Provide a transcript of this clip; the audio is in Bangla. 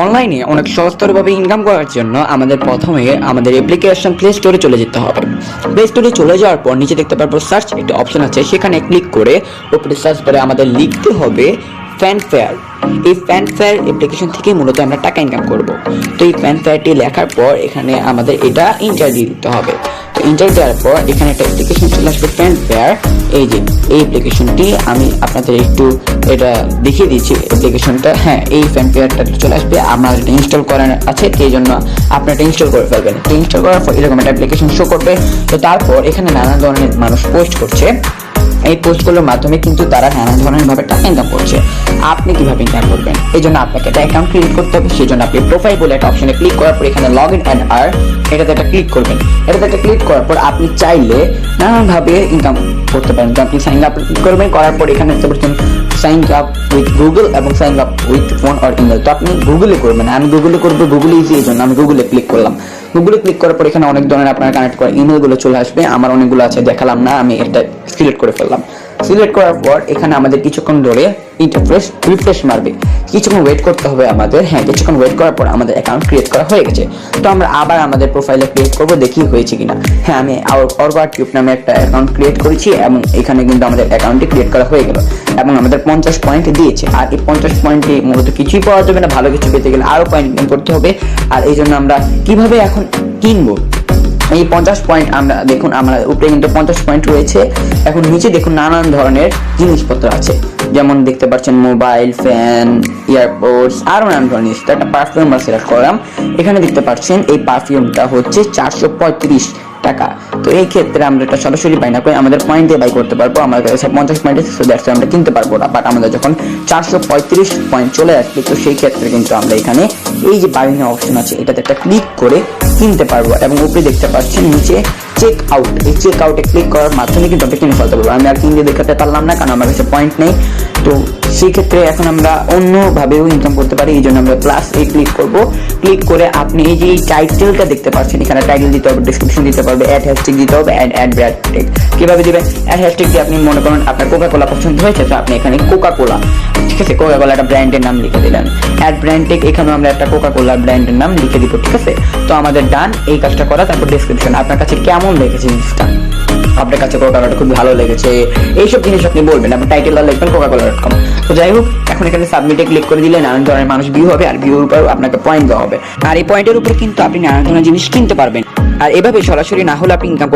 অনলাইনে অনেক সহজতরভাবে ইনকাম করার জন্য আমাদের প্রথমে আমাদের অ্যাপ্লিকেশন প্লে স্টোরে চলে যেতে হবে। প্লে স্টোরে চলে যাওয়ার পর নিচে দেখতে পারবো সার্চ একটা অপশন আছে, সেখানে ক্লিক করে উপরে সার্চ করে আমাদের লিখতে হবে ফ্যানফেয়ার। এই ফ্যানফেয়ার অ্যাপ্লিকেশন থেকে মূলত আমরা টাকা ইনকাম করব। তো এই ফ্যানফেয়ারটি লেখার পর এখানে আমাদের এটা ইন্টার দিয়ে দিতে হবে। তো ইন্টার দেওয়ার পর এখানে একটা অ্যাপ্লিকেশন চলে আসবে ফ্যানফেয়ার। এই যে এই অ্যাপ্লিকেশনটি আমি আপনাদের একটু এটা দেখিয়ে দিচ্ছি অ্যাপ্লিকেশনটা। হ্যাঁ, এই ফ্যানফেয়ারটা চলে আসবে, আমার এটা ইনস্টল করার আছে, সেই জন্য আপনি এটা ইনস্টল করে ফেলবেন। তো ইনস্টল করার পর এরকম একটা অ্যাপ্লিকেশন শো করবে। তো তারপর এখানে নানা ধরনের মানুষ পোস্ট করছে, এই পোস্টগুলোর মাধ্যমে কিন্তু তারা নানা ধরনের ভাবে টাকা ইনকাম করছে। আপনি কিভাবে ইনকাম করবেন? এই জন্য আপনাকে একটা অ্যাকাউন্ট ক্রিয়েট করতে হবে। সেই জন্য আপনি প্রোফাইল বলে একটা অপশনে ক্লিক করার পর এখানে লগ ইন অ্যান্ড আর্ন এটাতে একটা ক্লিক করবেন। এটাতে একটা ক্লিক করার পর আপনি চাইলে নানানভাবে ইনকাম করতে পারেন। তো আপনি সাইন আপ করবেন, করার পর এখানে দেখতে পাচ্ছেন সাইন আপ উইথ গুগল এবং sign up with phone or email. তো আপনি গুগলে করবেন, আমি গুগলে করবো, গুগল ইজি, এই জন্য আমি গুগলে ক্লিক করলাম। গুগলে ক্লিক করার পর এখানে অনেক ধরনের আপনার কানেক্ট করা ইমেলগুলো চলে আসবে। আমার অনেকগুলো আছে, দেখালাম না, আমি এটা সিলেক্ট করে ফেললাম। সিলেক্ট করার পর এখানে আমাদের কিছুক্ষণ ধরে ইন্টারফেস রিফ্রেশ মারবে, কিছুক্ষণ ওয়েট করতে হবে আমাদের। হ্যাঁ, কিছুক্ষণ ওয়েট করার পর আমাদের অ্যাকাউন্ট ক্রিয়েট করা হয়ে গেছে। তো আমরা আবার আমাদের প্রোফাইলে ক্রিয়েট করবো, দেখি হয়েছে কিনা। হ্যাঁ, আমি অরবার টিউব নামে একটা অ্যাকাউন্ট ক্রিয়েট করেছি এবং এখানে কিন্তু আমাদের অ্যাকাউন্টটি ক্রিয়েট করা হয়ে গেল এবং আমাদের 50 পয়েন্ট দিয়েছে। আর এই 50 পয়েন্টে মূলত কিছুই পাওয়া যাবে না, ভালো কিছু পেতে গেলে আরো পয়েন্ট ইনকাম করতে হবে। আর এই জন্য আমরা কিভাবে এখন কিনবো এই 50 পয়েন্ট, আমরা দেখুন আমরা উপরে কিন্তু 50 পয়েন্ট রয়েছে। এখন নিচে দেখুন নানান ধরনের জিনিসপত্র আছে, যেমন দেখতে পাচ্ছেন মোবাইল, ফ্যান, ইয়ারপোডস, আরো নানান ধরনের জিনিস। একটা পারফিউম আমরা সিলেক্ট করলাম, এখানে দেখতে পাচ্ছেন এই পারফিউমটা হচ্ছে 435 টাকা। তো এই ক্ষেত্রে আমরা এটা সরাসরি বাই না করে আমাদের পয়েন্ট দিয়ে বাই করতে পারবো। আমাদের কাছে 50 পয়েন্ট আছে, আমরা কিনতে পারবো না। বাট আমাদের যখন 435 পয়েন্ট চলে আসবে, তো সেই ক্ষেত্রে কিন্তু আমরা এখানে এই যে বাই নাও অপশন আছে এটাতে একটা ক্লিক করে কিনতে পারবো। এবং উপরে দেখতে পাচ্ছেন নিচে চেক আউট, এই চেক আউটে ক্লিক করার মাধ্যমে কিন্তু আমরা কিনে ফেলতে পারবো। আমি আর কিনতে দেখাতে পারলাম না, কারণ আমার কাছে পয়েন্ট নেই। তো সেই ক্ষেত্রে এখন আমরা অন্যভাবেও ইনকাম করতে পারি। এই জন্য আমরা প্লাস এই ক্লিক করব। ক্লিক করে আপনি এই যে টাইটেলটা দেখতে পাচ্ছেন, এখানে টাইটেল দিতে হবে, ডিসক্রিপশন দিতে পারবে, অ্যাড হ্যাশট্যাগ দিতে হবে, অ্যাড ব্র্যান্ড। কিভাবে দিবেন? অ্যাড হ্যাশট্যাগ দিয়ে আপনি মনে করেন আপনার কোকা কোলা পছন্দ হয়েছে, তো আপনি এখানে কোকা কোলা, ঠিক আছে, কোকা কোলা একটা ব্র্যান্ডের নাম লিখে দিলেন। অ্যাড ব্র্যান্ড টেক, এখানেও আমরা একটা কোকা কোলা ব্র্যান্ডের নাম লিখে দিব, ঠিক আছে। তো আমাদের ডান এই কাজটা করা। তারপর ডিসক্রিপশন, আপনার কাছে কেমন লেগেছে জিনিসটা, আপনার কাছে কোকা কোলাটা খুব ভালো লেগেছে, এইসব জিনিস আপনি বলবেন। আপনি টাইটেল লিখবেন coca-cola.com। তো যাই হোক, এখন এখানে সাবমিটে ক্লিক করে দিলে নানান ধরনের মানুষ ভিউ হবে, আর ভিউর উপর আপনাকে পয়েন্ট দেওয়া হবে। আর এই পয়েন্টের উপর কিন্তু আপনি নানান ধরনের জিনিস কিনতে পারবেন। আর এভাবে সরাসরি না হলে আপনি ইনকাম